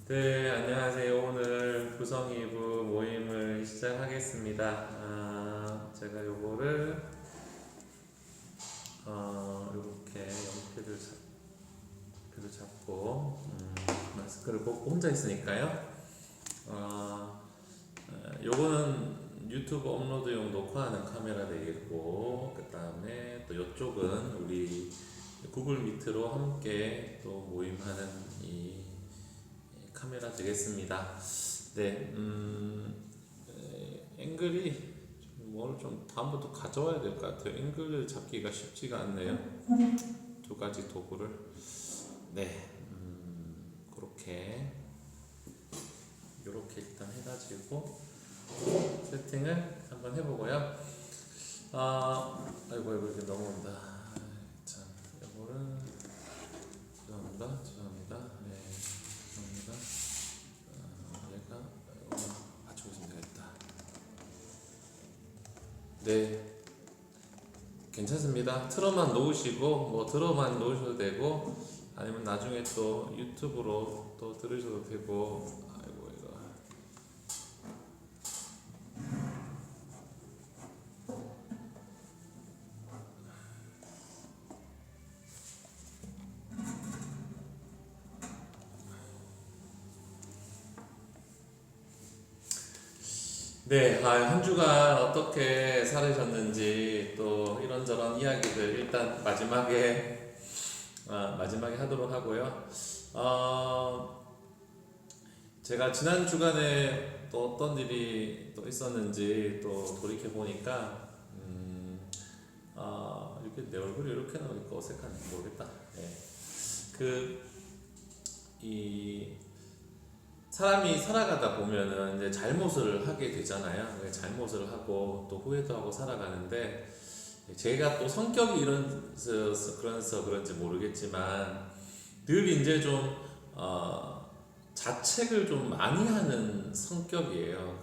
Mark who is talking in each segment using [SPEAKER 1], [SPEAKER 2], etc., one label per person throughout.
[SPEAKER 1] 네, 안녕하세요. 오늘 구성 2부 모임을 시작하겠습니다. 제가 요거를 이렇게 연필을 잡고 마스크를 꼭 혼자 있으니까요. 요거는 유튜브 업로드용 녹화하는 카메라 되겠고, 그 다음에 또 이쪽은 우리 구글 미트로 함께 또 모임하는 이 카메라 되겠습니다. 네, 앵글이 뭘 좀 다음부터 가져와야 될 것 같아요. 앵글을 잡기가 쉽지가 않네요. 두 가지 도구를. 네, 그렇게 이렇게 일단 해가지고 세팅을 한번 해보고요. 아이고 이렇게 넘어온다. 참, 이거를 죄송합니다. 네, 죄송합니다. 얘가 맞추고 있으면 되겠다. 네, 괜찮습니다. 틀어만 놓으시고 들어만 놓으셔도 되고 아니면 나중에 또 유튜브로 또 들으셔도 되고. 아이고 이거. 네, 한 주간 어떻게 살으셨는지 또 이런저런 이야기들 일단 마지막에 하도록 하고요. 제가 지난 주간에 또 어떤 일이 또 있었는지 또 돌이켜 보니까 이렇게 내 얼굴이 이렇게 나오니까 어색한지 모르겠다. 네. 이 사람이 살아가다 보면은 이제 잘못을 하게 되잖아요. 잘못을 하고 또 후회도 하고 살아가는데 제가 또 성격이 그래서 그런지 모르겠지만 늘 이제 좀 자책을 좀 많이 하는 성격이에요.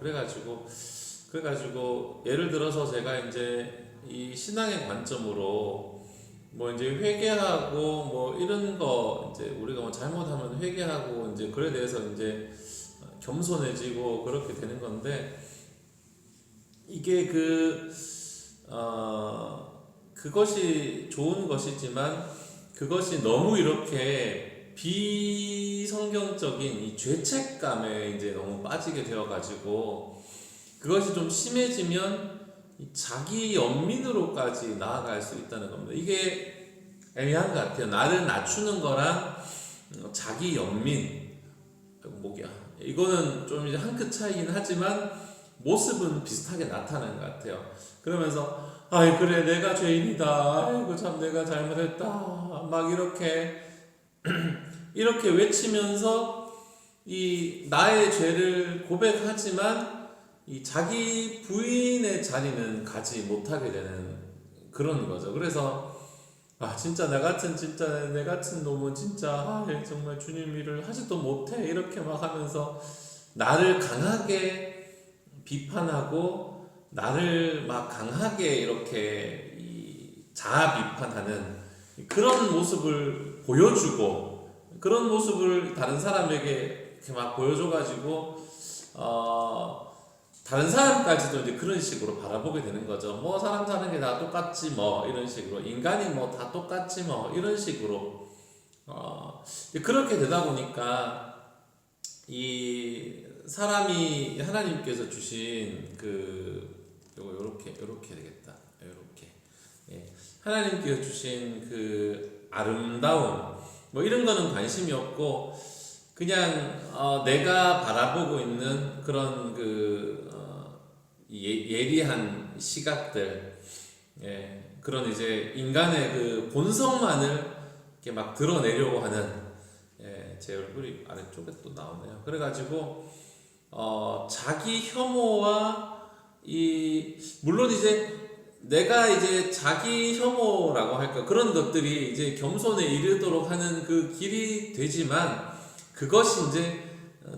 [SPEAKER 1] 그래가지고 예를 들어서 제가 이제 이 신앙의 관점으로 이제 회개하고 이런 거 이제 우리가 잘못하면 회개하고 이제 그에 대해서 이제 겸손해지고 그렇게 되는 건데 이게 그것이 좋은 것이지만 그것이 너무 이렇게 비성경적인 이 죄책감에 이제 너무 빠지게 되어가지고 그것이 좀 심해지면 자기 연민으로까지 나아갈 수 있다는 겁니다. 이게 애매한 것 같아요. 나를 낮추는 거랑 자기 연민, 목이야. 이거는 좀 이제 한 끗 차이긴 하지만 모습은 비슷하게 나타나는 것 같아요. 그러면서 아이 그래 내가 죄인이다. 아이고 참 내가 잘못했다. 막 이렇게 외치면서 이 나의 죄를 고백하지만 이 자기 부인의 자리는 가지 못하게 되는 그런 거죠. 그래서 진짜 내 같은 놈은 진짜 정말 주님 일을 하지도 못해 이렇게 막 하면서 나를 강하게 비판하고 나를 막 강하게 이렇게 자아 비판하는 그런 모습을 보여주고 그런 모습을 다른 사람에게 이렇게 막 보여줘가지고 다른 사람까지도 이제 그런 식으로 바라보게 되는 거죠. 사람 사는 게 다 똑같지 이런 식으로 인간이 다 똑같지 이런 식으로 그렇게 되다 보니까 이 사람이 하나님께서 주신 요렇게 되겠다. 요렇게 하나님께서 주신 그 아름다움 이런 거는 관심이 없고 그냥 내가 바라보고 있는 그런 예리한 시각들, 그런 이제 인간의 그 본성만을 이렇게 막 드러내려고 하는, 제 얼굴이 아래쪽에 또 나오네요. 그래가지고 자기 혐오와 물론 이제 내가 이제 자기 혐오라고 할까 그런 것들이 이제 겸손에 이르도록 하는 그 길이 되지만 그것이 이제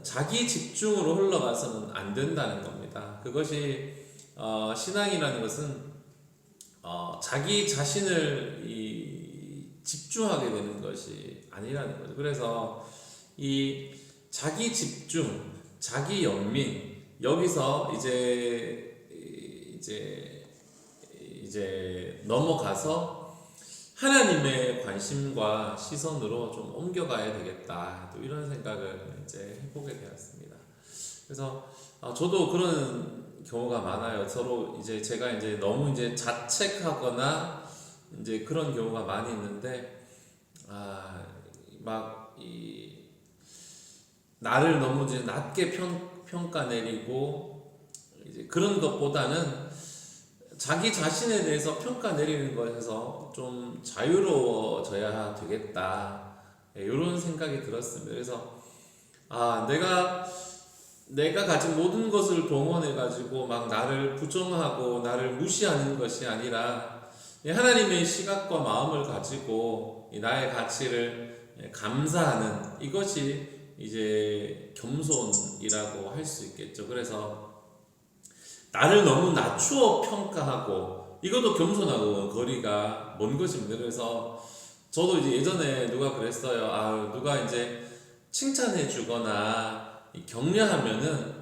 [SPEAKER 1] 자기 집중으로 흘러가서는 안 된다는 겁니다. 그것이 신앙이라는 것은 자기 자신을 집중하게 되는 것이 아니라는 거죠. 그래서 자기 집중, 자기 연민, 여기서 이제 넘어가서 하나님의 관심과 시선으로 좀 옮겨가야 되겠다. 또 이런 생각을 이제 해보게 되었습니다. 그래서 저도 그런 경우가 많아요. 서로 이제 제가 이제 너무 이제 자책하거나 이제 그런 경우가 많이 있는데, 막 나를 너무 이제 낮게 평가 내리고 이제 그런 것보다는 자기 자신에 대해서 평가 내리는 것에서 좀 자유로워져야 되겠다. 이런 생각이 들었습니다. 그래서 내가 가진 모든 것을 동원해 가지고 막 나를 부정하고 나를 무시하는 것이 아니라 하나님의 시각과 마음을 가지고 나의 가치를 감사하는, 이것이 이제 겸손이라고 할 수 있겠죠. 그래서 나를 너무 낮추어 평가하고, 이것도 겸손하고 거리가 먼 것입니다. 그래서 저도 이제 예전에 누가 그랬어요. 누가 이제 칭찬해 주거나 격려하면은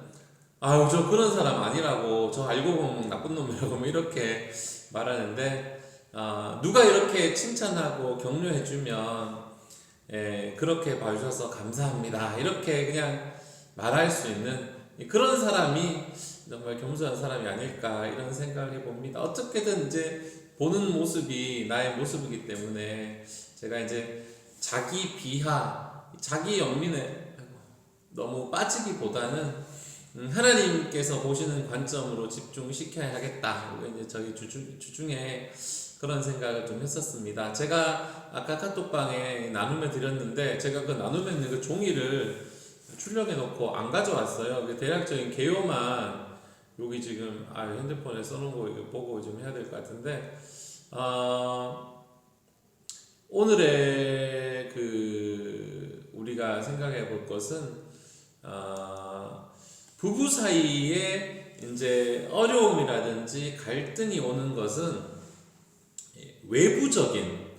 [SPEAKER 1] 저 그런 사람 아니라고, 저 알고 보면 나쁜 놈이라고 뭐 이렇게 말하는데, 누가 이렇게 칭찬하고 격려해 주면 그렇게 봐주셔서 감사합니다, 이렇게 그냥 말할 수 있는 그런 사람이 정말 겸손한 사람이 아닐까, 이런 생각을 해봅니다. 어떻게든 이제 보는 모습이 나의 모습이기 때문에 제가 이제 자기 비하, 자기 연민에 너무 빠지기보다는 하나님께서 보시는 관점으로 집중시켜야 하겠다. 이제 저희 주중에 그런 생각을 좀 했었습니다. 제가 아까 카톡방에 나눔에 드렸는데, 제가 그 나눔에 있는 그 종이를 출력해 놓고 안 가져왔어요. 그 대략적인 개요만 여기 지금 핸드폰에 써놓은 거 이거 보고 좀 해야 될 것 같은데, 오늘의 우리가 생각해 볼 것은, 부부 사이에 이제 어려움이라든지 갈등이 오는 것은 외부적인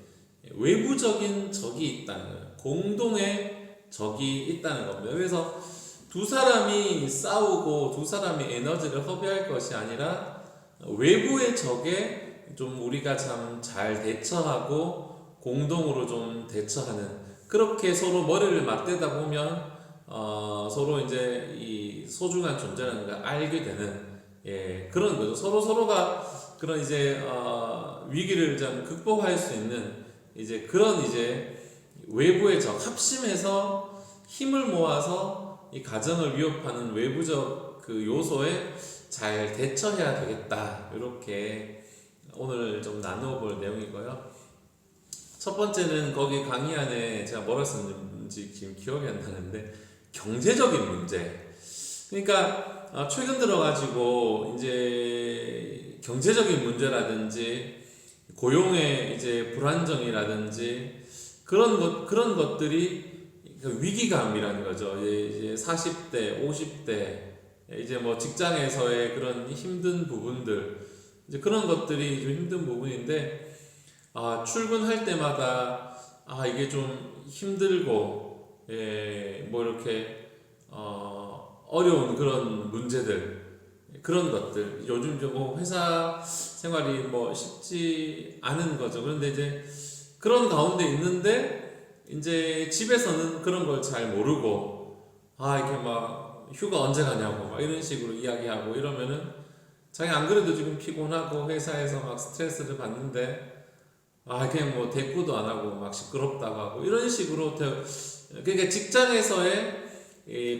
[SPEAKER 1] 적이 있다는 거예요. 공동의 적이 있다는 겁니다. 그래서 두 사람이 싸우고 두 사람이 에너지를 허비할 것이 아니라 외부의 적에 좀 우리가 참 잘 대처하고 공동으로 좀 대처하는, 그렇게 서로 머리를 맞대다 보면 서로 이제 이 소중한 존재라는 걸 알게 되는, 그런 거죠. 서로가 그런 이제 위기를 좀 극복할 수 있는 이제 그런 이제 외부의 적, 합심해서 힘을 모아서 이 가정을 위협하는 외부적 그 요소에 잘 대처해야 되겠다. 이렇게 오늘 좀 나누어 볼 내용이고요. 첫 번째는 거기 강의 안에 제가 뭐라 썼는지 지금 기억이 안 나는데, 경제적인 문제. 그러니까 최근 들어가지고 이제 경제적인 문제라든지 고용의 이제 불안정이라든지 그런 것들이 위기감이라는 거죠. 이제 40대, 50대 이제 뭐 직장에서의 그런 힘든 부분들, 이제 그런 것들이 좀 힘든 부분인데, 출근할 때마다 이게 좀 힘들고, 뭐 이렇게 어려운 그런 문제들, 그런 것들, 요즘 좀 회사 생활이 뭐 쉽지 않은 거죠. 그런데 이제 그런 가운데 있는데 이제 집에서는 그런 걸 잘 모르고, 이렇게 막 휴가 언제 가냐고 막 이런 식으로 이야기하고 이러면은, 자기 안 그래도 지금 피곤하고 회사에서 막 스트레스를 받는데 그냥 뭐 대꾸도 안 하고 막 시끄럽다고 하고 이런 식으로, 그러니까 직장에서의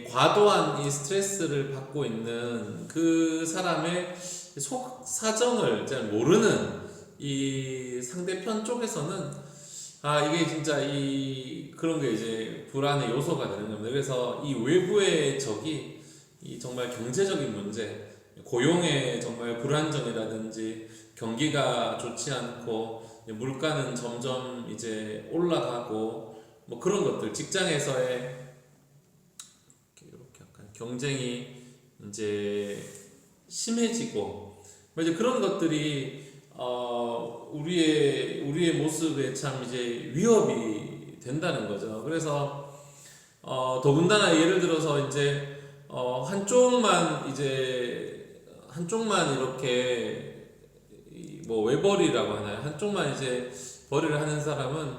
[SPEAKER 1] 과도한 이 스트레스를 받고 있는 그 사람의 속 사정을 잘 모르는 이 상대편 쪽에서는 이게 진짜 그런 게 이제 불안의 요소가 되는 겁니다. 그래서 이 외부의 적이 이 정말 경제적인 문제, 고용의 정말 불안정이라든지 경기가 좋지 않고 물가는 점점 이제 올라가고 뭐 그런 것들, 직장에서의 이렇게 약간 경쟁이 이제 심해지고 이제 그런 것들이 우리의 모습에 참 이제 위협이 된다는 거죠. 그래서 더군다나 예를 들어서 이제 한쪽만 이렇게 뭐 외벌이라고 하나요? 한쪽만 이제 벌이를 하는 사람은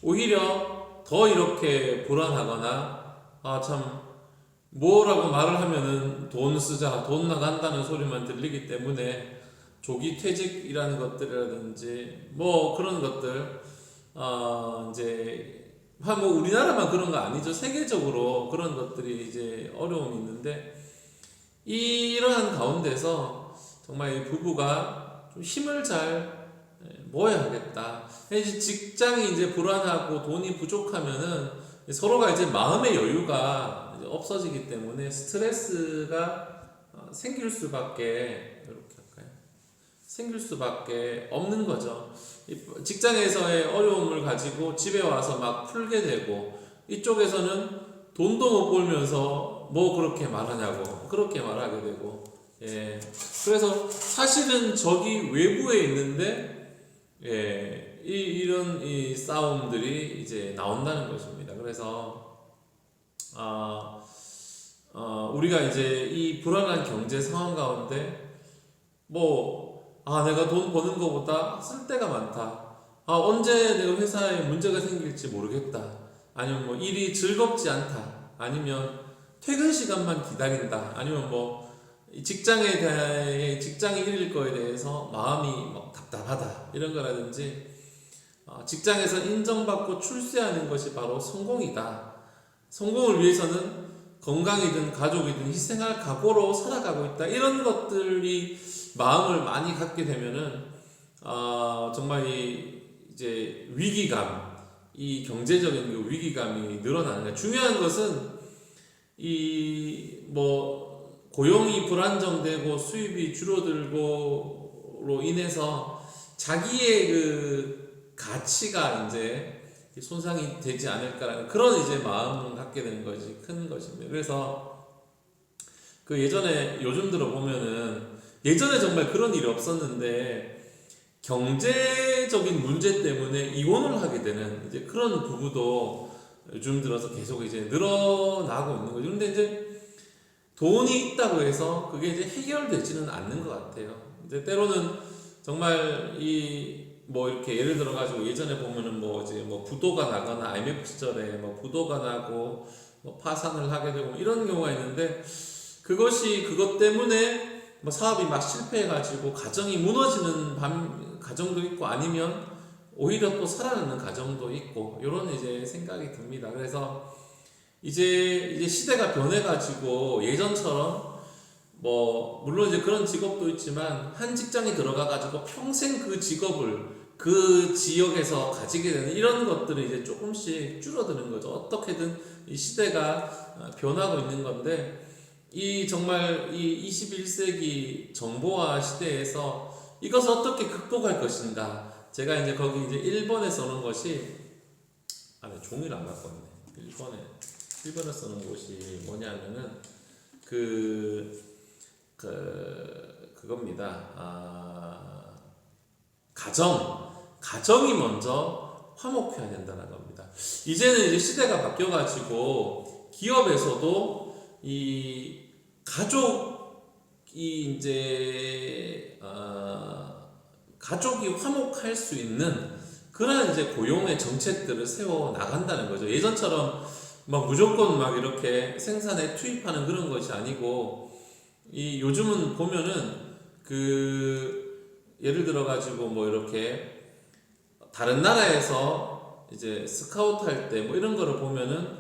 [SPEAKER 1] 오히려 더 이렇게 불안하거나 참 뭐라고 말을 하면은 돈 쓰자, 돈 나간다는 소리만 들리기 때문에 조기 퇴직이라는 것들이라든지 뭐 그런 것들 이제 뭐 우리나라만 그런 거 아니죠. 세계적으로 그런 것들이 이제 어려움이 있는데 이러한 가운데서 정말 이 부부가 좀 힘을 잘 모아야겠다. 이제 직장이 이제 불안하고 돈이 부족하면은 서로가 이제 마음의 여유가 이제 없어지기 때문에 스트레스가 생길 수밖에 이렇게 할까요? 생길 수밖에 없는 거죠. 직장에서의 어려움을 가지고 집에 와서 막 풀게 되고 이쪽에서는 돈도 못 벌면서 뭐 그렇게 말하냐고 그렇게 말하게 되고 그래서 사실은 적이 외부에 있는데 이런 싸움들이 이제 나온다는 것입니다. 그래서 우리가 이제 이 불안한 경제 상황 가운데 내가 돈 버는 것보다 쓸 데가 많다. 언제 내가 회사에 문제가 생길지 모르겠다. 아니면 뭐 일이 즐겁지 않다. 아니면 퇴근 시간만 기다린다. 아니면 뭐 직장에 대해 직장이 잃을 거에 대해서 마음이 막 답답하다. 이런 거라든지 직장에서 인정받고 출세하는 것이 바로 성공이다. 성공을 위해서는 건강이든 가족이든 희생할 각오로 살아가고 있다. 이런 것들이 마음을 많이 갖게 되면은 정말 이제 위기감, 이 경제적인 그 위기감이 늘어나는 거예요. 중요한 것은 고용이 불안정되고 수입이 줄어들고로 인해서 자기의 그 가치가 이제 손상이 되지 않을까라는 그런 이제 마음을 갖게 되는 것이 큰 것입니다. 그래서 그 요즘 들어 보면은 예전에 정말 그런 일이 없었는데 경제적인 문제 때문에 이혼을 하게 되는 이제 그런 부부도 요즘 들어서 계속 이제 늘어나고 있는 거죠. 그런데 이제 돈이 있다고 해서 그게 이제 해결되지는 않는 것 같아요. 이제 때로는 정말 이렇게 예를 들어가지고 예전에 보면은 부도가 나거나 IMF 시절에 부도가 나고 파산을 하게 되고 이런 경우가 있는데 그것 때문에 사업이 막 실패해가지고 가정이 무너지는 가정도 있고 아니면 오히려 또 살아나는 가정도 있고 이런 이제 생각이 듭니다. 그래서 이제 시대가 변해가지고 예전처럼 물론 이제 그런 직업도 있지만 한 직장에 들어가가지고 평생 그 직업을 그 지역에서 가지게 되는 이런 것들이 이제 조금씩 줄어드는 거죠. 어떻게든 이 시대가 변하고 있는 건데 정말 이 21세기 정보화 시대에서 이것을 어떻게 극복할 것인가. 제가 이제 거기 이제 1번에 써놓은 것이 종이를 안 갖고 왔네. 1번에 써놓은 것이 뭐냐면은 그겁니다. 가정이 먼저 화목해야 된다는 겁니다. 이제는 이제 시대가 바뀌어가지고 기업에서도 이 가족이 이제 가족이 화목할 수 있는 그런 이제 고용의 정책들을 세워 나간다는 거죠. 예전처럼 무조건 이렇게 생산에 투입하는 그런 것이 아니고 요즘은 보면은 예를 들어 가지고 이렇게 다른 나라에서 이제 스카우트 할 때 이런 거를 보면은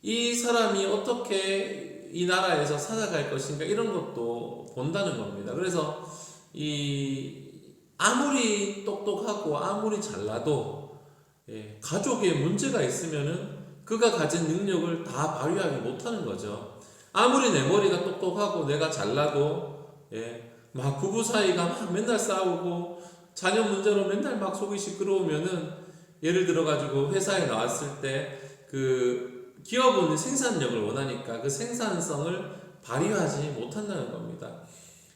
[SPEAKER 1] 이 사람이 어떻게 이 나라에서 살아갈 것인가 이런 것도 본다는 겁니다. 그래서 아무리 똑똑하고 아무리 잘나도 가족에 문제가 있으면은 그가 가진 능력을 다 발휘하지 못하는 거죠. 아무리 내 머리가 똑똑하고 내가 잘나도 부부 사이가 맨날 싸우고 자녀 문제로 맨날 속이 시끄러우면은 예를 들어 가지고 회사에 나왔을 때 기업은 생산력을 원하니까 그 생산성을 발휘하지 못한다는 겁니다.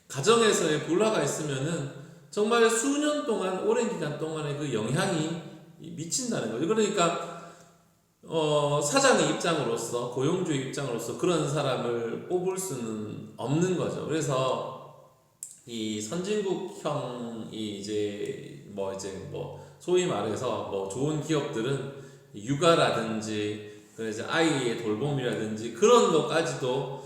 [SPEAKER 1] 가정에서의 불화가 있으면은 정말 수년 동안 오랜 기간 동안의 그 영향이 미친다는 거죠. 그러니까 사장의 입장으로서, 고용주의 입장으로서 그런 사람을 뽑을 수는 없는 거죠. 그래서 이 선진국형이 이제 소위 말해서 뭐 좋은 기업들은 육아라든지 그래서 아이의 돌봄이라든지 그런 것까지도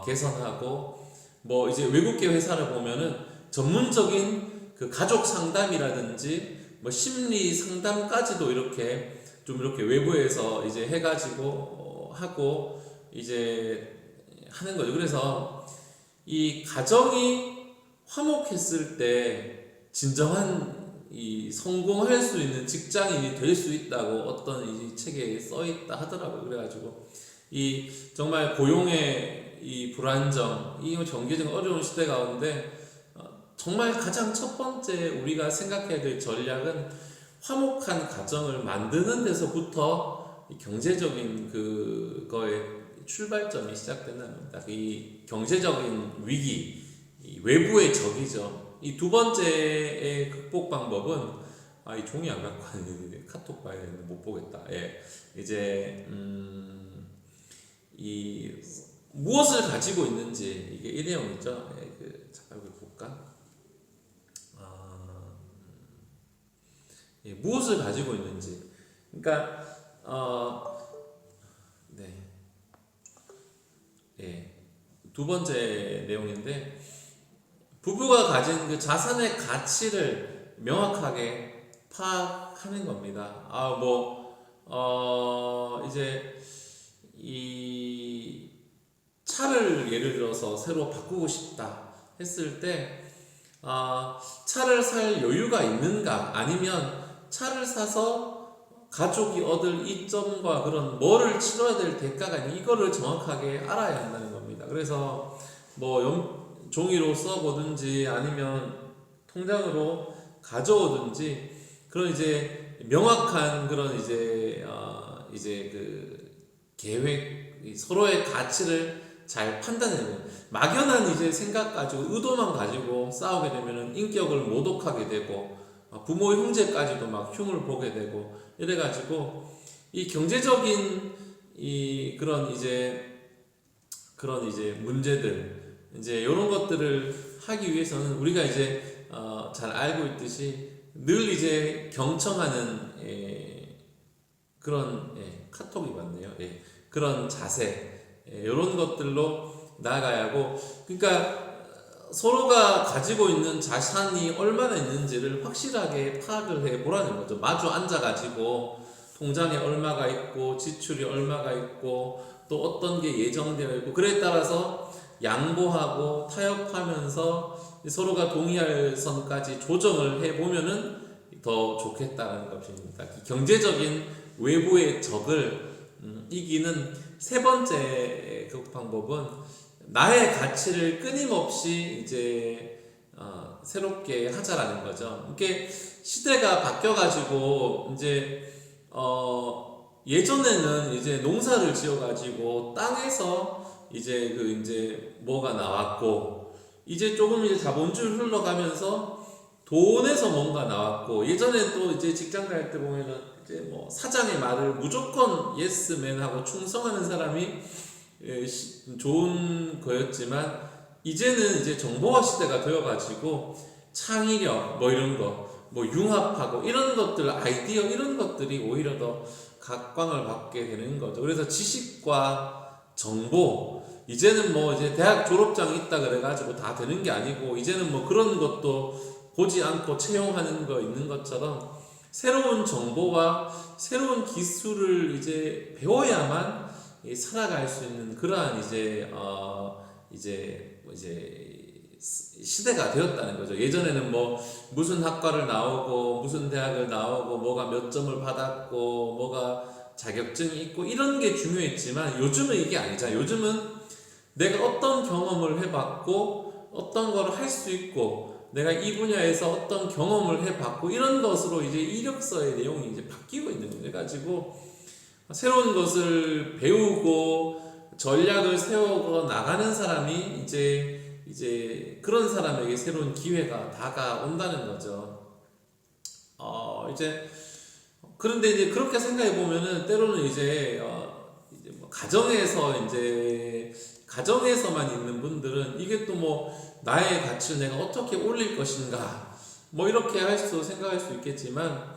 [SPEAKER 1] 개선하고, 뭐 이제 외국계 회사를 보면은 전문적인 그 가족 상담이라든지 뭐 심리 상담까지도 이렇게 외부에서 이제 해가지고 하고 이제 하는 거죠. 그래서 이 가정이 화목했을 때 진정한 이 성공할 수 있는 직장인이 될 수 있다고 어떤 이 책에 써 있다 하더라고요. 그래가지고 이 정말 고용의 이 불안정, 이 경제적 어려운 시대 가운데 정말 가장 첫 번째 우리가 생각해야 될 전략은 화목한 가정을 만드는 데서부터 이 경제적인 그거의 출발점이 시작된다는 겁니다. 이 경제적인 위기, 이 외부의 적이죠. 이 두 번째의 극복 방법은 이 종이 안 갖고 왔는데 카톡 봐야 되는데 못 보겠다. 예, 이제 이 무엇을 가지고 있는지 이게 이 내용이죠. 예, 잠깐 볼까? 예, 무엇을 가지고 있는지. 그러니까 네, 예, 두 번째 내용인데 부부가 가진 그 자산의 가치를 명확하게 파악하는 겁니다. 이제 이 차를 예를 들어서 새로 바꾸고 싶다 했을 때 차를 살 여유가 있는가, 아니면 차를 사서 가족이 얻을 이점과 그런 뭐를 치러야 될 대가가 있는지 이거를 정확하게 알아야 한다는 겁니다. 그래서 종이로 써보든지 아니면 통장으로 가져오든지 그런 이제 명확한 그런 이제 그 계획, 서로의 가치를 잘 판단해내는, 막연한 이제 생각 가지고 의도만 가지고 싸우게 되면은 인격을 모독하게 되고 부모 형제까지도 막 흉을 보게 되고 이래가지고 이 경제적인 이 그런 이제 문제들 이제 이런 것들을 하기 위해서는 우리가 이제 잘 알고 있듯이 늘 이제 경청하는 그런 카톡이 맞네요. 그런 자세 이런 것들로 나아가야 하고, 그러니까 서로가 가지고 있는 자산이 얼마나 있는지를 확실하게 파악을 해 보라는 거죠. 마주 앉아가지고 통장에 얼마가 있고 지출이 얼마가 있고 또 어떤 게 예정되어 있고 그에 따라서 양보하고 타협하면서 서로가 동의할 선까지 조정을 해보면은 더 좋겠다는 것입니다. 경제적인 외부의 적을 이기는 세 번째 그 방법은 나의 가치를 끊임없이 이제 새롭게 하자라는 거죠. 이게 시대가 바뀌어가지고 이제 예전에는 이제 농사를 지어가지고 땅에서 이제 뭐가 나왔고, 이제 조금 이제 자본주의 흘러가면서 돈에서 뭔가 나왔고, 예전에 또 이제 직장 다닐 때 보면은 이제 뭐 사장의 말을 무조건 예스맨하고 충성하는 사람이 좋은 거였지만, 이제는 이제 정보화 시대가 되어가지고 창의력 뭐 이런 거, 뭐 융합하고 이런 것들, 아이디어 이런 것들이 오히려 더 각광을 받게 되는 거죠. 그래서 지식과 정보, 이제는 뭐 이제 대학 졸업장이 있다 그래가지고 다 되는 게 아니고, 이제는 뭐 그런 것도 보지 않고 채용하는 거 있는 것처럼 새로운 정보와 새로운 기술을 이제 배워야만 살아갈 수 있는 그러한 이제 시대가 되었다는 거죠. 예전에는 뭐 무슨 학과를 나오고 무슨 대학을 나오고 뭐가 몇 점을 받았고 뭐가 자격증이 있고 이런 게 중요했지만, 요즘은 이게 아니잖아. 요즘은 내가 어떤 경험을 해봤고 어떤 걸 할 수 있고 내가 이 분야에서 어떤 경험을 해봤고 이런 것으로 이제 이력서의 내용이 이제 바뀌고 있는 거예요. 그래가지고 새로운 것을 배우고 전략을 세우고 나가는 사람이 이제 그런 사람에게 새로운 기회가 다가온다는 거죠. 이제 그런데 이제 그렇게 생각해 보면은 때로는 이제 뭐 가정에서만 있는 분들은 이게 또 뭐 나의 가치를 내가 어떻게 올릴 것인가 뭐 이렇게 생각할 수 있겠지만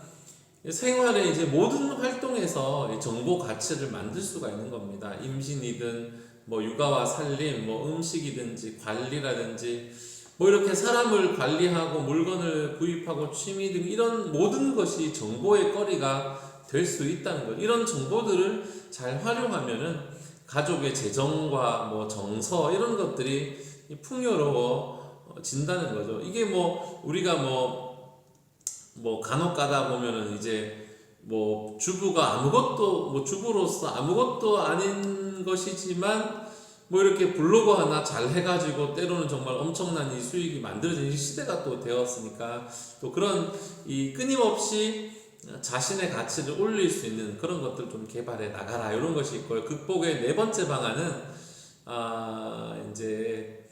[SPEAKER 1] 생활의 이제 모든 활동에서 이 정보 가치를 만들 수가 있는 겁니다. 임신이든 뭐 육아와 살림, 뭐 음식이든지 관리라든지 뭐 이렇게 사람을 관리하고 물건을 구입하고 취미 등 이런 모든 것이 정보의 거리가 될 수 있다는 것. 이런 정보들을 잘 활용하면은 가족의 재정과 뭐 정서 이런 것들이 풍요로워진다는 거죠. 이게 뭐 우리가 뭐 간혹 가다 보면은 이제 뭐 주부가 뭐 주부로서 아무것도 아닌 것이지만 뭐 이렇게 블로그 하나 잘 해가지고 때로는 정말 엄청난 이 수익이 만들어지는 시대가 또 되었으니까 또 그런 이 끊임없이 자신의 가치를 올릴 수 있는 그런 것들 좀 개발해 나가라 이런 것이 있고요. 극복의 네 번째 방안은 이제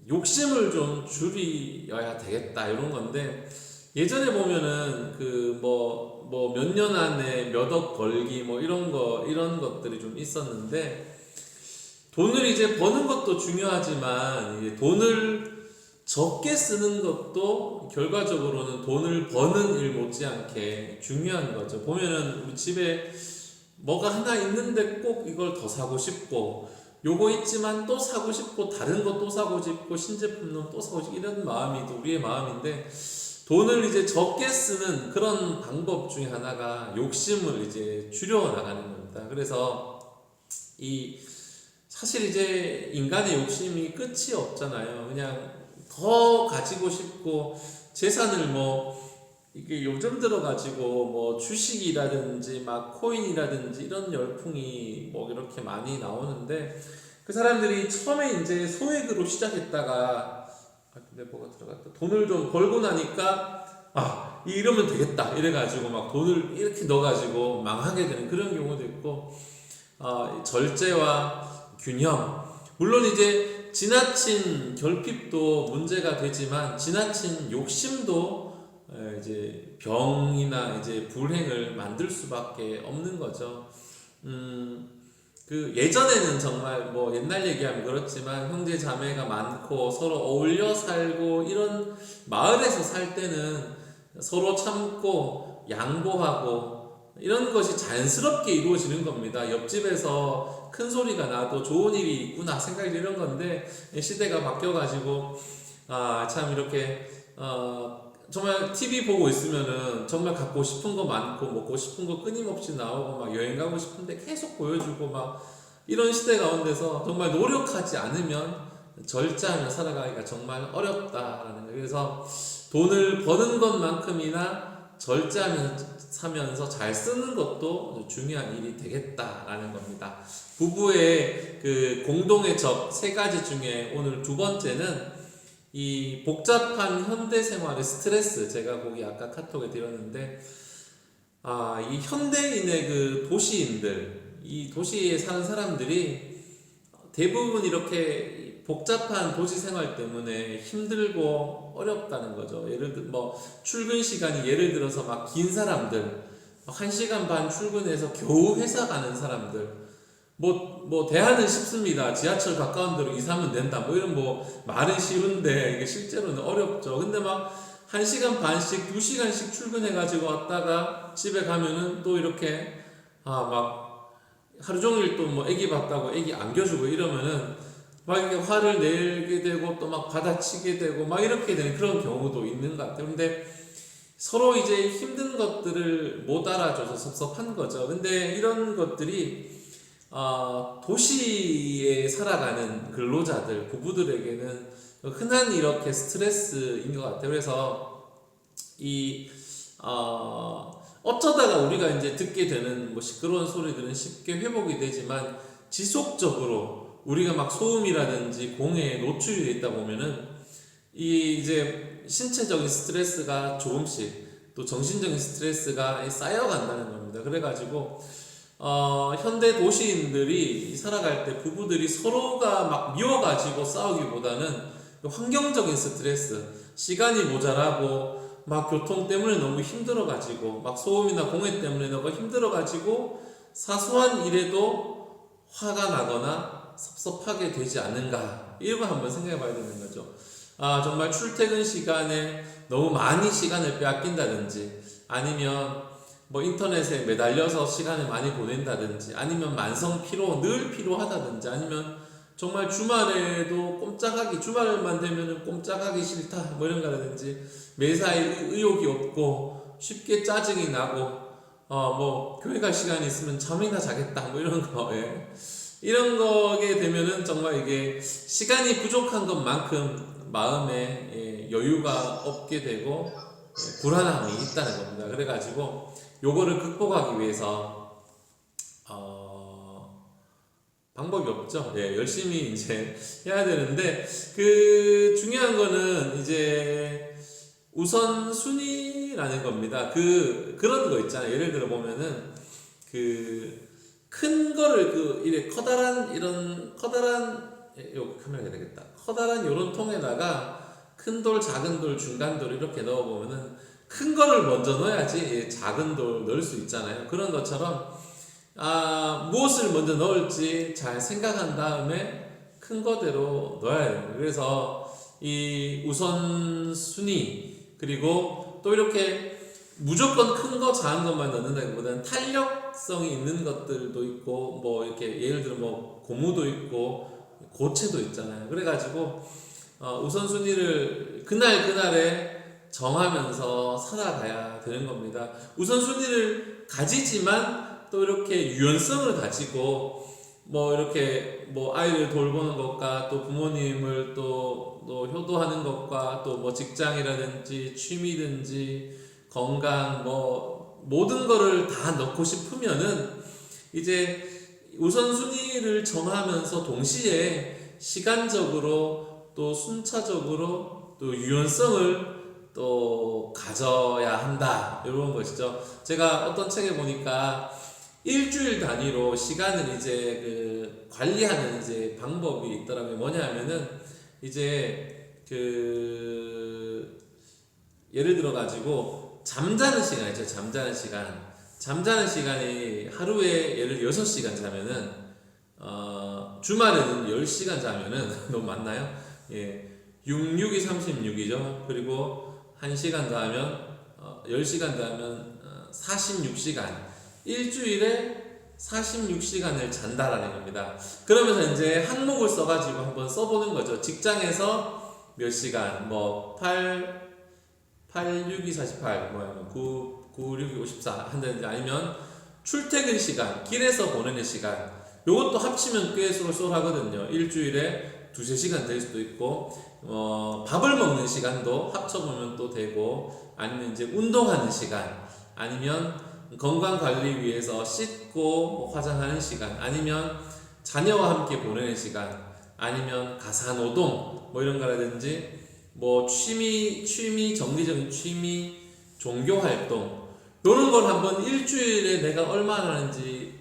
[SPEAKER 1] 욕심을 좀 줄여야 되겠다 이런 건데 예전에 보면은 그 뭐 몇 년 안에 몇 억 벌기 뭐 이런 것들이 좀 있었는데 돈을 이제 버는 것도 중요하지만 이제 돈을 적게 쓰는 것도 결과적으로는 돈을 버는 일 못지않게 중요한 거죠. 보면은 우리 집에 뭐가 하나 있는데 꼭 이걸 더 사고 싶고 요거 있지만 또 사고 싶고 다른 거 또 사고 싶고 신제품은 또 사고 싶고 이런 마음이 또 우리의 마음인데 돈을 이제 적게 쓰는 그런 방법 중에 하나가 욕심을 이제 줄여 나가는 겁니다. 그래서 사실 이제 인간의 욕심이 끝이 없잖아요. 그냥 더 가지고 싶고 재산을 이게 요즘 들어가지고 주식이라든지 막 코인이라든지 이런 열풍이 이렇게 많이 나오는데 그 사람들이 처음에 이제 소액으로 시작했다가 근데 뭐가 들어갔다 돈을 좀 벌고 나니까 이러면 되겠다 이래가지고 막 돈을 이렇게 넣어가지고 망하게 되는 그런 경우도 있고 절제와 균형 물론 이제 지나친 결핍도 문제가 되지만 지나친 욕심도 이제 병이나 이제 불행을 만들 수밖에 없는 거죠. 그 예전에는 정말 옛날 얘기하면 그렇지만 형제 자매가 많고 서로 어울려 살고 이런 마을에서 살 때는 서로 참고 양보하고 이런 것이 자연스럽게 이루어지는 겁니다. 옆집에서 큰 소리가 나도 좋은 일이 있구나 생각이 이런 건데 시대가 바뀌어가지고 참 이렇게 정말 TV 보고 있으면은 정말 갖고 싶은 거 많고 먹고 싶은 거 끊임없이 나오고 막 여행 가고 싶은데 계속 보여주고 막 이런 시대 가운데서 정말 노력하지 않으면 절제하며 살아가기가 정말 어렵다라는 거예요. 그래서 돈을 버는 것만큼이나 절제하면서 잘 쓰는 것도 중요한 일이 되겠다라는 겁니다. 부부의 그 공동의 적 세 가지 중에 오늘 두 번째는 이 복잡한 현대 생활의 스트레스 제가 거기 아까 카톡에 드렸는데 이 현대인의 그 도시인들 이 도시에 사는 사람들이 대부분 이렇게 복잡한 도시 생활 때문에 힘들고 어렵다는 거죠. 예를 들어 출근 시간이 예를 들어서 막 긴 사람들 1시간 반 출근해서 겨우 회사 가는 사람들 대안은 쉽습니다. 지하철 가까운 데로 이사하면 된다. 이런 말은 쉬운데 이게 실제로는 어렵죠. 근데 막 1시간 반씩, 2시간씩 출근해가지고 왔다가 집에 가면은 또 이렇게 막 하루 종일 또 애기 봤다고 애기 안겨주고 이러면은 막 이렇게 화를 내게 되고 또 막 받아치게 되고 막 이렇게 되는 그런 경우도 있는 것 같아요. 근데 서로 이제 힘든 것들을 못 알아줘서 섭섭한 거죠. 근데 이런 것들이 도시에 살아가는 근로자들, 부부들에게는 흔한 이렇게 스트레스인 것 같아요. 그래서 어쩌다가 우리가 이제 듣게 되는 시끄러운 소리들은 쉽게 회복이 되지만 지속적으로 우리가 막 소음이라든지 공해에 노출이 돼 있다 보면은 이제 신체적인 스트레스가 조금씩 또 정신적인 스트레스가 쌓여간다는 겁니다. 그래가지고 현대 도시인들이 살아갈 때 부부들이 서로가 막 미워가지고 싸우기보다는 환경적인 스트레스, 시간이 모자라고 막 교통 때문에 너무 힘들어가지고 막 소음이나 공해 때문에 너무 힘들어가지고 사소한 일에도 화가 나거나 섭섭하게 되지 않는가, 이런 거 한번 생각해 봐야 되는 거죠. 정말 출퇴근 시간에 너무 많이 시간을 빼앗긴다든지, 아니면 뭐 인터넷에 매달려서 시간을 많이 보낸다든지, 아니면 만성 피로, 늘 피로하다든지, 아니면 정말 주말에도 주말만 되면은 꼼짝하기 싫다 뭐 이런 거라든지, 매사에 의욕이 없고 쉽게 짜증이 나고 뭐 교회 갈 시간이 있으면 잠이나 자겠다 뭐 이런 거에, 이런 거게 되면은 정말 이게 시간이 부족한 것만큼 마음에 여유가 없게 되고 불안함이 있다는 겁니다. 그래가지고 요거를 극복하기 위해서 방법이 없죠. 열심히 이제 해야 되는데, 그 중요한 거는 이제 우선순위라는 겁니다. 그런 거 있잖아요. 예를 들어 보면은 큰 거를 이래 커다란 요 카메라 해야 되겠다. 커다란 요런 통에다가 큰 돌, 작은 돌, 중간 돌 이렇게 넣어 보면은 큰 거를 먼저 넣어야지 작은 돌 넣을 수 있잖아요. 그런 것처럼 무엇을 먼저 넣을지 잘 생각한 다음에 큰 거대로 넣어야 돼요. 그래서 이 우선순위, 그리고 또 이렇게 무조건 큰 거, 작은 것만 넣는다기보다는 탄력성이 있는 것들도 있고, 뭐 이렇게 예를 들어 뭐 고무도 있고 고체도 있잖아요. 그래가지고 우선순위를 그날에 정하면서 살아가야 되는 겁니다. 우선순위를 가지지만 또 이렇게 유연성을 가지고 뭐 이렇게 뭐 아이를 돌보는 것과 또 부모님을 또 효도하는 것과 또 뭐 직장이라든지 취미든지 건강 뭐 모든 거를 다 넣고 싶으면은 이제 우선순위를 정하면서 동시에 시간적으로 또 순차적으로 또 유연성을 또 가져야 한다, 이런 것이죠. 제가 어떤 책에 보니까 일주일 단위로 시간을 이제 관리하는 이제 방법이 있더라고요. 뭐냐면은 이제 예를 들어 가지고 잠자는 시간 있죠. 잠자는 시간이 하루에 예를 들어 6시간 자면은 주말에는 10시간 자면은 너무 많나요? 6, 6이 36이죠. 그리고 1시간 더 하면 10시간 더 하면 46시간, 일주일에 46시간을 잔다라는 겁니다. 그러면서 이제 항목을 써가지고 한번 써보는 거죠. 직장에서 몇 시간, 뭐 8, 6, 2, 48, 9, 6, 2, 54 한다든지, 아니면 출퇴근 시간, 길에서 보내는 시간, 요것도 합치면 꽤 쏠쏠하거든요. 일주일에 2~3시간 될 수도 있고, 밥을 먹는 시간도 합쳐보면 또 되고, 아니면 이제 운동하는 시간, 아니면 건강 관리 위해서 씻고 뭐 화장하는 시간, 아니면 자녀와 함께 보내는 시간, 아니면 가사노동 뭐 이런 거라든지, 뭐 정기적인 취미, 종교 활동, 이런 걸 한번 일주일에 내가 얼마나 하는지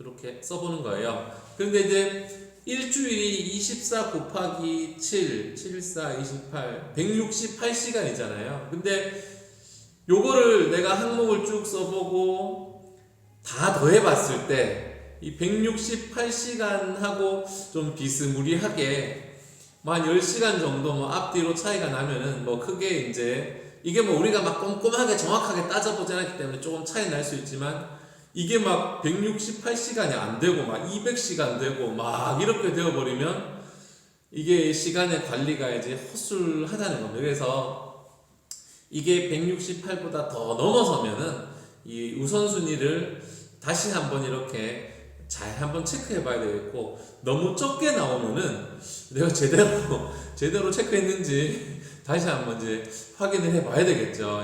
[SPEAKER 1] 이렇게 써보는 거예요. 근데 이제 일주일이 24 곱하기 7, 74, 28, 168시간이잖아요. 근데 요거를 내가 항목을 쭉 써보고 다 더해봤을 때 이 168시간하고 좀 비스무리하게 한 10시간 정도 뭐 앞뒤로 차이가 나면은 뭐 크게 이제 이게 뭐 우리가 막 꼼꼼하게 정확하게 따져보지 않았기 때문에 조금 차이 날 수 있지만, 이게 막 168시간이 안 되고 막 200시간 되고 막 이렇게 되어버리면 이게 시간의 관리가 이제 허술하다는 겁니다. 그래서 이게 168보다 더 넘어서면은 이 우선순위를 다시 한번 이렇게 잘 한번 체크해 봐야 되겠고, 너무 적게 나오면은 내가 제대로 체크했는지 다시 한번 이제 확인을 해 봐야 되겠죠.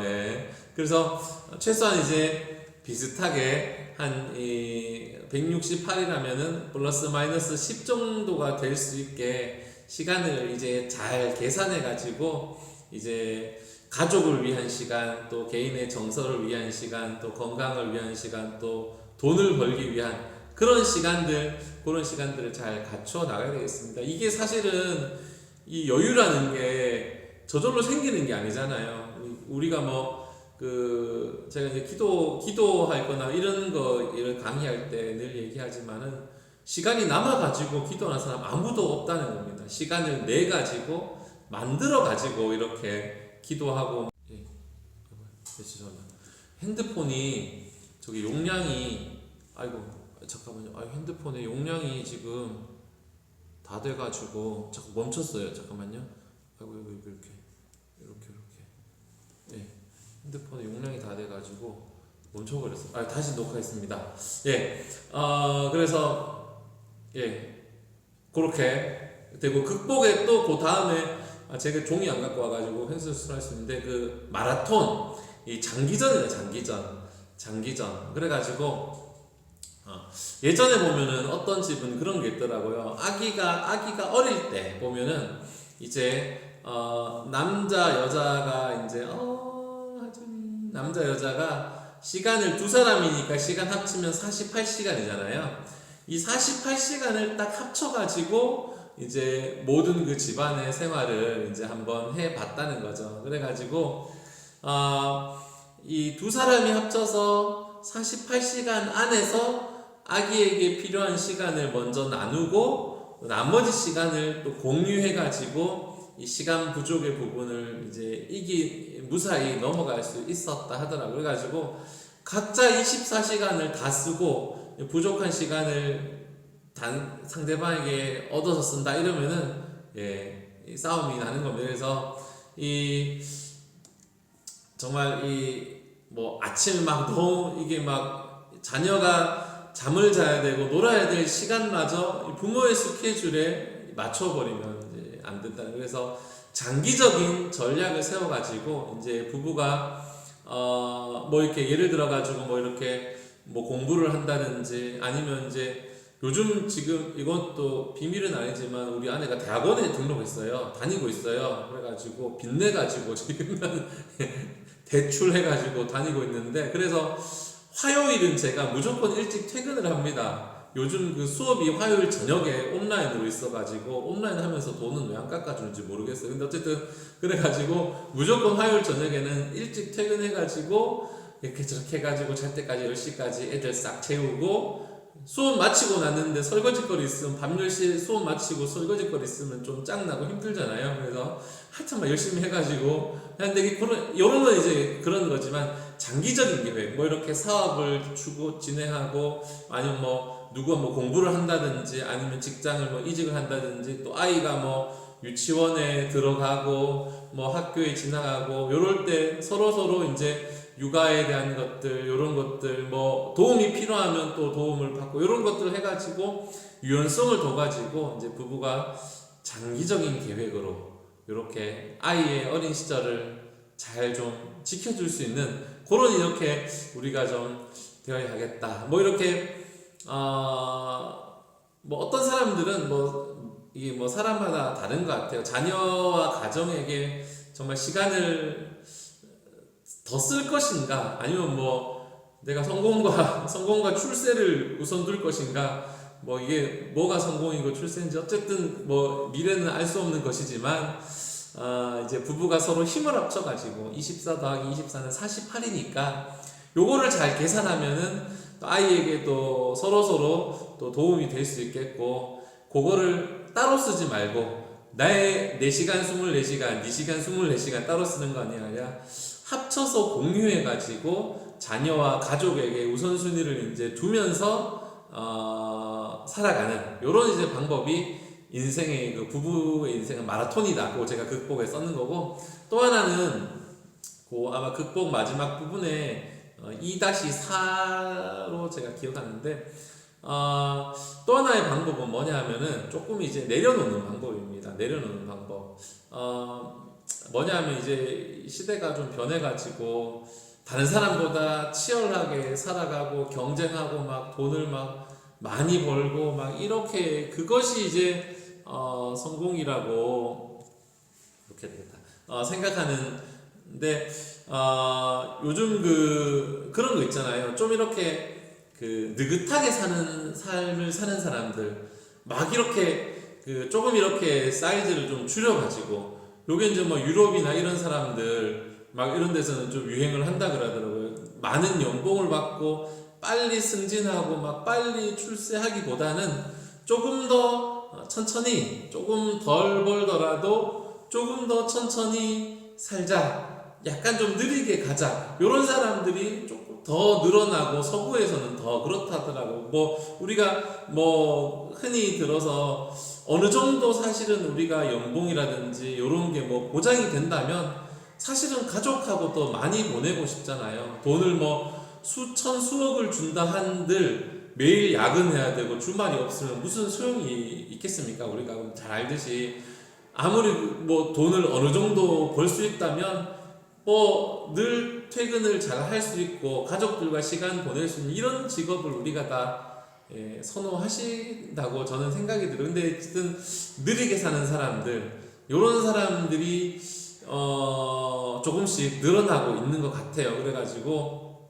[SPEAKER 1] 그래서 최소한 이제 비슷하게 한 168이라면은 플러스 마이너스 10 정도가 될 수 있게 시간을 이제 잘 계산해 가지고, 이제 가족을 위한 시간, 또 개인의 정서를 위한 시간, 또 건강을 위한 시간, 또 돈을 벌기 위한 그런 시간들을 잘 갖춰 나가야 되겠습니다. 이게 사실은 이 여유라는 게 저절로 생기는 게 아니잖아요. 우리가 제가 이제 기도할 거나 이런 이런 강의할 때 늘 얘기하지만은 시간이 남아가지고 기도하는 사람 아무도 없다는 겁니다. 시간을 내 가지고 만들어 가지고 이렇게 기도하고. 예, 죄송합니다. 핸드폰이 저기 용량이 잠깐만요. 핸드폰의 용량이 지금 다 돼가지고 자꾸 멈췄어요. 잠깐만요. 이렇게. 예, 핸드폰의 용량이 다 돼가지고 멈춰버렸어요. 다시 녹화했습니다. 예, 그래서 예, 그렇게 되고 극복에 또 그 다음에 제가 종이 안 갖고 와가지고 횡설수설 할 수 있는데 그 마라톤 이 장기전이에요. 장기전. 그래가지고 예전에 보면은 어떤 집은 그런 게 있더라고요. 아기가 어릴 때 보면은 이제 남자 여자가 이제 남자 여자가 시간을 두 사람이니까 시간 합치면 48시간이잖아요. 이 48시간을 딱 합쳐가지고 이제 모든 그 집안의 생활을 이제 한번 해봤다는 거죠. 그래가지고 이 두 사람이 합쳐서 48시간 안에서 아기에게 필요한 시간을 먼저 나누고 나머지 시간을 또 공유해가지고 이 시간 부족의 부분을 이제 무사히 넘어갈 수 있었다 하더라고요. 그래가지고 각자 24시간을 다 쓰고 부족한 시간을 상대방에게 얻어서 쓴다 이러면은 이 싸움이 나는 겁니다. 그래서 정말 아침에 이게 자녀가 잠을 자야 되고 놀아야 될 시간마저 부모의 스케줄에 맞춰버리면 이제 안 된다. 그래서 장기적인 전략을 세워가지고 이제 부부가 이렇게 예를 들어가지고 이렇게 공부를 한다든지 아니면 이제 요즘 지금 이것도 비밀은 아니지만 우리 아내가 대학원에 등록했어요. 다니고 있어요. 그래가지고 빚내가지고 지금은 대출해가지고 다니고 있는데 그래서 화요일은 제가 무조건 일찍 퇴근을 합니다. 요즘 그 수업이 화요일 저녁에 온라인으로 있어가지고 온라인 하면서 돈은 왜 안 깎아주는지 모르겠어요. 근데 어쨌든 그래가지고 무조건 화요일 저녁에는 일찍 퇴근해가지고 이렇게 저렇게 해가지고 잘 때까지 10시까지 애들 싹 채우고 수업 마치고 났는데 설거지거리 있으면 밤 10시에 수업 마치고 설거지거리 있으면 좀 짱나고 힘들잖아요. 그래서 하여튼 열심히 해가지고 근데 요런 건 이제 그런 거지만 장기적인 계획 이렇게 사업을 주고 진행하고 아니면 누가 공부를 한다든지 아니면 직장을 이직을 한다든지 또 아이가 유치원에 들어가고 학교에 지나가고 요럴 때 서로 이제 육아에 대한 것들 요런 것들 도움이 필요하면 또 도움을 받고 요런 것들 해가지고 유연성을 둬가지고 이제 부부가 장기적인 계획으로 이렇게 아이의 어린 시절을 잘 좀 지켜줄 수 있는 그런 이렇게 우리가 좀 되어야 하겠다. 이렇게 어떤 사람들은 이게 사람마다 다른 것 같아요. 자녀와 가정에게 정말 시간을 더 쓸 것인가 아니면 내가 성공과 출세를 우선 둘 것인가 이게 뭐가 성공이고 출세인지 어쨌든 미래는 알 수 없는 것이지만 이제 부부가 서로 힘을 합쳐가지고 24 더하기 24는 48이니까 요거를 잘 계산하면은 또 아이에게도 서로 또 도움이 될 수 있겠고 그거를 따로 쓰지 말고 나의 4시간 24시간, 네 시간 24시간 따로 쓰는 거 아니라 합쳐서 공유해가지고 자녀와 가족에게 우선순위를 이제 두면서 살아가는 요런 이제 방법이 인생의 그 부부의 인생은 마라톤이다. 그거 제가 극복에 썼는 거고 또 하나는 아마 극복 마지막 부분에 2-4로 제가 기억하는데 또 하나의 방법은 뭐냐 하면은 조금 이제 내려놓는 방법입니다. 내려놓는 방법. 뭐냐 하면 이제 시대가 좀 변해가지고 다른 사람보다 치열하게 살아가고 경쟁하고 돈을 많이 벌고 이렇게 그것이 이제 성공이라고 이렇게 되겠다. 생각하는데 요즘 그런 거 있잖아요. 좀 이렇게 느긋하게 사는 삶을 사는 사람들 이렇게 조금 이렇게 사이즈를 좀 줄여가지고 요게 이제 유럽이나 이런 사람들 막 이런 데서는 좀 유행을 한다 그러더라고요. 많은 연봉을 받고 빨리 승진하고 막 빨리 출세하기보다는 조금 더 천천히, 조금 덜 벌더라도 조금 더 천천히 살자, 약간 좀 느리게 가자, 이런 사람들이 조금 더 늘어나고 서구에서는 더 그렇다더라고. 뭐 우리가 뭐 흔히 들어서 어느 정도 사실은 우리가 연봉이라든지 이런 게 뭐 보장이 된다면 사실은 가족하고 또 많이 보내고 싶잖아요. 돈을 뭐 수천 수억을 준다 한들 매일 야근해야 되고 주말이 없으면 무슨 소용이 있겠습니까? 우리가 잘 알듯이 아무리 뭐 돈을 어느 정도 벌 수 있다면 뭐 늘 퇴근을 잘 할 수 있고 가족들과 시간 보낼 수 있는 이런 직업을 우리가 다 선호하신다고 저는 생각이 들어요. 근데 어쨌든 느리게 사는 사람들, 이런 사람들이 조금씩 늘어나고 있는 것 같아요. 그래가지고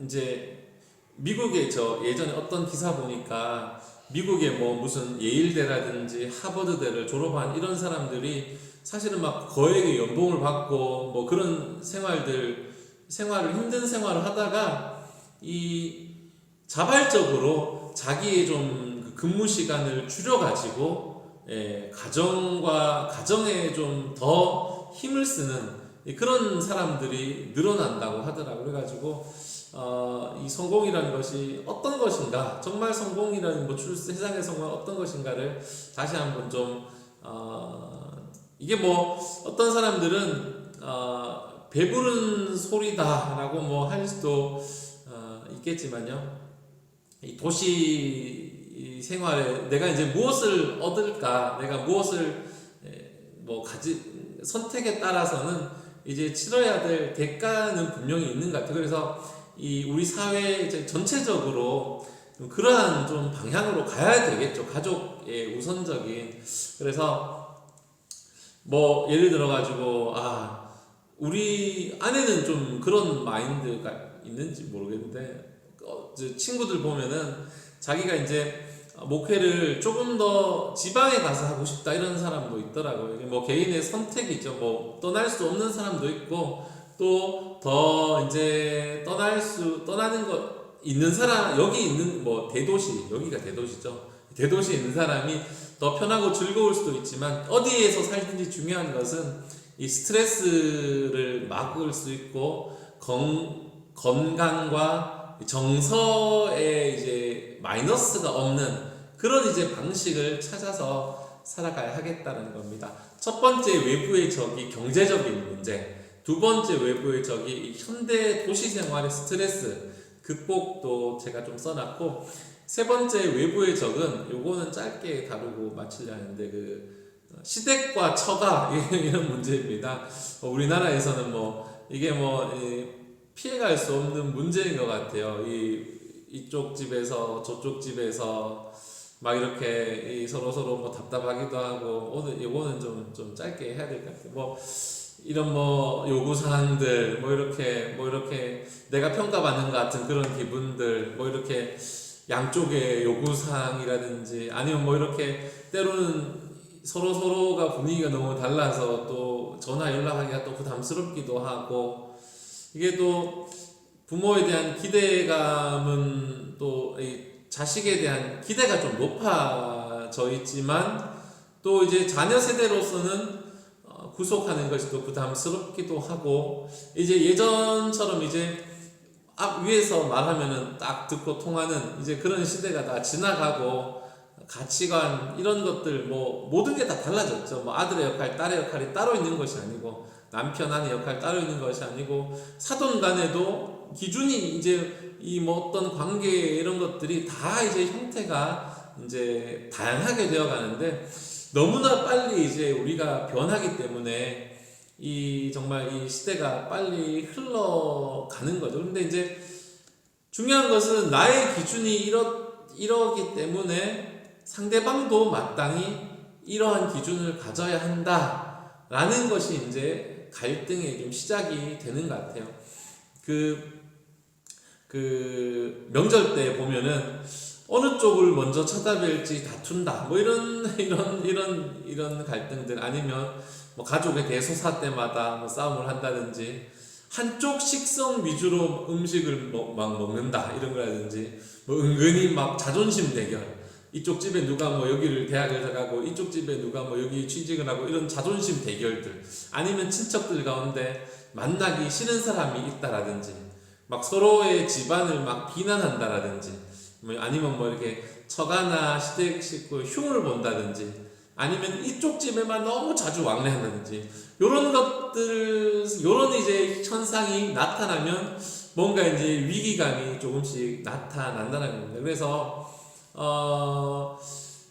[SPEAKER 1] 이제 미국에 저 예전에 어떤 기사 보니까 미국의 뭐 무슨 예일대라든지 하버드대를 졸업한 이런 사람들이 사실은 막 거액의 연봉을 받고 뭐 그런 생활을 힘든 생활을 하다가 이 자발적으로 자기의 좀 그 근무 시간을 줄여가지고 가정에 좀 더 힘을 쓰는 그런 사람들이 늘어난다고 하더라고요. 그래가지고 이 성공이라는 것이 어떤 것인가, 정말 성공이라는 뭐 세상의 성공은 어떤 것인가를 다시 한번 좀 이게 뭐 어떤 사람들은 배부른 소리다라고 뭐 할 수도 있겠지만요. 이 도시 생활에 내가 이제 무엇을 얻을까, 내가 무엇을 선택에 따라서는 이제 치러야 될 대가는 분명히 있는 것 같아요. 그래서 이 우리 사회 이제 전체적으로 그러한 좀 방향으로 가야 되겠죠. 가족의 우선적인. 그래서 뭐 예를 들어 가지고 우리 아내는 좀 그런 마인드가 있는지 모르겠는데 친구들 보면은 자기가 이제 목회를 조금 더 지방에 가서 하고 싶다 이런 사람도 있더라고요. 뭐 개인의 선택이죠. 뭐 떠날 수 없는 사람도 있고 또 더 이제 떠나는 거 있는 사람, 여기 있는 뭐 여기가 대도시죠. 대도시에 있는 사람이 더 편하고 즐거울 수도 있지만 어디에서 살든지 중요한 것은 이 스트레스를 막을 수 있고 건강과 정서에 이제 마이너스가 없는 그런 이제 방식을 찾아서 살아가야 하겠다는 겁니다. 첫 번째 외부의 적이 경제적인 문제, 두 번째 외부의 적이 현대 도시 생활의 스트레스 극복도 제가 좀 써놨고, 세 번째 외부의 적은 요거는 짧게 다루고 마치려 하는데 시댁과 처가 이런 문제입니다. 우리나라에서는 뭐 이게 뭐 피해갈 수 없는 문제인 것 같아요. 이쪽 집에서 저쪽 집에서 막 이렇게 서로 뭐 답답하기도 하고, 오늘 이거는 좀 짧게 해야 될 것 같아요. 뭐 이런 뭐 요구사항들 뭐 이렇게 내가 평가받는 것 같은 그런 기분들, 뭐 이렇게 양쪽의 요구사항이라든지 아니면 뭐 이렇게 때로는 서로가 분위기가 너무 달라서 또 전화 연락하기가 또 부담스럽기도 하고, 이게 또 부모에 대한 기대감은 또 자식에 대한 기대가 좀 높아져 있지만 또 이제 자녀 세대로서는 구속하는 것이 또 부담스럽기도 하고, 이제 예전처럼 이제 위에서 말하면은 딱 듣고 통하는 이제 그런 시대가 다 지나가고, 가치관 이런 것들 뭐 모든 게 다 달라졌죠. 뭐 아들의 역할, 딸의 역할이 따로 있는 것이 아니고, 남편 아내 역할 따로 있는 것이 아니고, 사돈 간에도 기준이 이제 뭐 어떤 관계 이런 것들이 다 이제 형태가 이제 다양하게 되어 가는데, 너무나 빨리 이제 우리가 변하기 때문에 정말 이 시대가 빨리 흘러가는 거죠. 근데 이제 중요한 것은 나의 기준이 이러기 때문에 상대방도 마땅히 이러한 기준을 가져야 한다라는 것이 이제 갈등의 좀 시작이 되는 것 같아요. 명절 때 보면은 어느 쪽을 먼저 쳐다볼지 다툰다, 뭐 이런 갈등들, 아니면 뭐 가족의 대소사 때마다 뭐 싸움을 한다든지, 한쪽 식성 위주로 음식을 막 먹는다 이런 거라든지, 뭐 은근히 막 자존심 대결, 이쪽 집에 누가 뭐 여기를 대학을 가고 이쪽 집에 누가 뭐 여기 취직을 하고, 이런 자존심 대결들, 아니면 친척들 가운데 만나기 싫은 사람이 있다라든지, 막 서로의 집안을 막 비난한다라든지, 뭐 아니면 뭐 이렇게 처가나 시댁 식구 흉을 본다든지, 아니면 이쪽 집에만 너무 자주 왕래한다든지, 요런 것들, 요런 이제 현상이 나타나면 뭔가 이제 위기감이 조금씩 나타난다는 겁니다. 그래서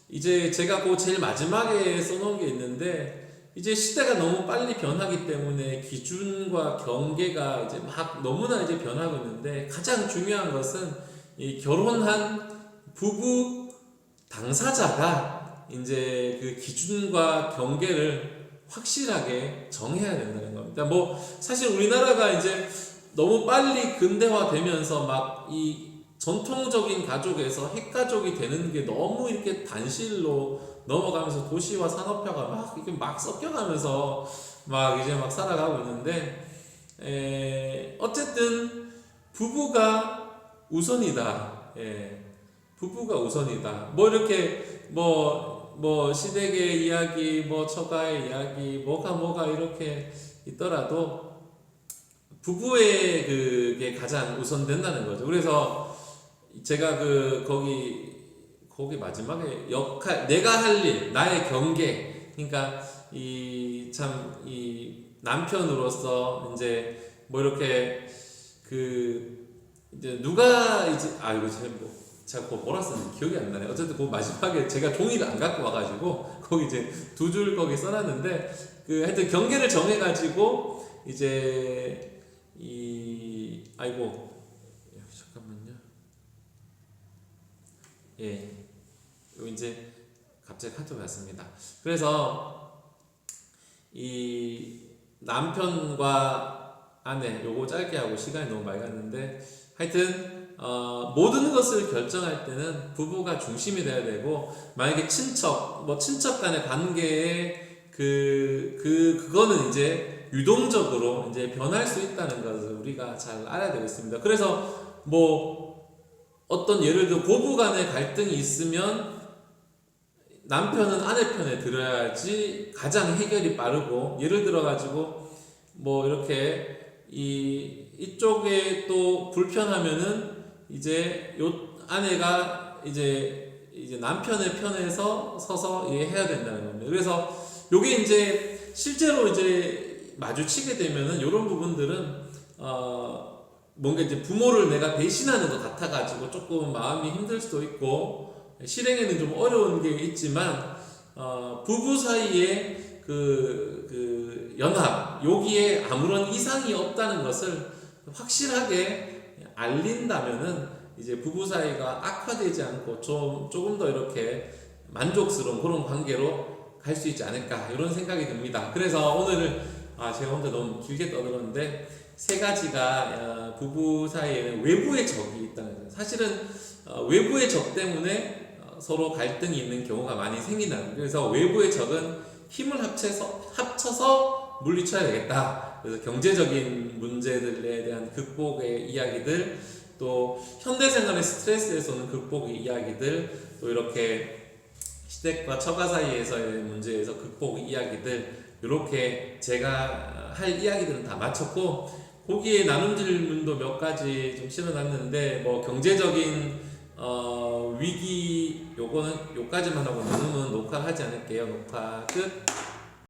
[SPEAKER 1] 이제 제가 그 제일 마지막에 써놓은 게 있는데, 이제 시대가 너무 빨리 변하기 때문에 기준과 경계가 이제 막 너무나 이제 변하고 있는데, 가장 중요한 것은 이 결혼한 부부 당사자가 이제 그 기준과 경계를 확실하게 정해야 된다는 겁니다. 뭐 사실 우리나라가 이제 너무 빨리 근대화되면서 막 이 전통적인 가족에서 핵가족이 되는 게 너무 이렇게 단실로 넘어가면서 도시와 산업화가 막 이렇게 막 섞여가면서 막 이제 막 살아가고 있는데, 어쨌든 부부가 우선이다. 부부가 우선이다. 뭐 이렇게 뭐 시댁의 이야기, 뭐 처가의 이야기, 뭐가 이렇게 있더라도 부부의 그게 가장 우선된다는 거죠. 그래서 제가 거기 마지막에 역할, 내가 할 일, 나의 경계, 그러니까 이 남편으로서 이제 뭐 이렇게 이제 누가 이제 이거 제가 뭐라 썼는지 기억이 안 나네. 어쨌든 그 마지막에 제가 종이를 안 갖고 와가지고 거기 이제 두 줄 거기 써놨는데, 하여튼 경계를 정해가지고 이제 잠깐만요. 이제 갑자기 카톡이 왔습니다. 그래서 이 남편과 아내, 요거 짧게 하고 시간이 너무 많이 갔는데, 하여튼 모든 것을 결정할 때는 부부가 중심이 돼야 되고, 만약에 친척 간의 관계에 그거는 이제 유동적으로 이제 변할 수 있다는 것을 우리가 잘 알아야 되겠습니다. 그래서 뭐 어떤 예를 들어 고부 간의 갈등이 있으면 남편은 아내 편에 들어야지 가장 해결이 빠르고, 예를 들어 가지고 뭐 이렇게 이쪽에 또 불편하면은 이제 아내가 이제 남편의 편에서 서서 해야 된다는 겁니다. 그래서 요게 이제 실제로 이제 마주치게 되면은 이런 부분들은 뭔가 이제 부모를 내가 배신하는 것 같아가지고 조금 마음이 힘들 수도 있고, 실행에는 좀 어려운 게 있지만, 부부 사이에 그 연합, 여기에 아무런 이상이 없다는 것을 확실하게 알린다면은 이제 부부 사이가 악화되지 않고 조금 더 이렇게 만족스러운 그런 관계로 갈 수 있지 않을까, 이런 생각이 듭니다. 그래서 오늘은 제가 혼자 너무 길게 떠들었는데, 세 가지가 부부 사이에는 외부의 적이 있다는 거예요. 사실은 외부의 적 때문에 서로 갈등이 있는 경우가 많이 생긴다는 거예요. 그래서 외부의 적은 힘을 합쳐서 물리쳐야 되겠다. 그래서 경제적인 문제들에 대한 극복의 이야기들, 또 현대생활의 스트레스에서는 극복의 이야기들, 또 이렇게 시댁과 처가 사이에서의 문제에서 극복의 이야기들, 이렇게 제가 할 이야기들은 다 마쳤고, 거기에 나눈 질문도 몇 가지 좀 실어놨는데, 뭐 경제적인 위기, 요거는 요까지만 하고 나누면 녹화하지 않을게요. 녹화 끝.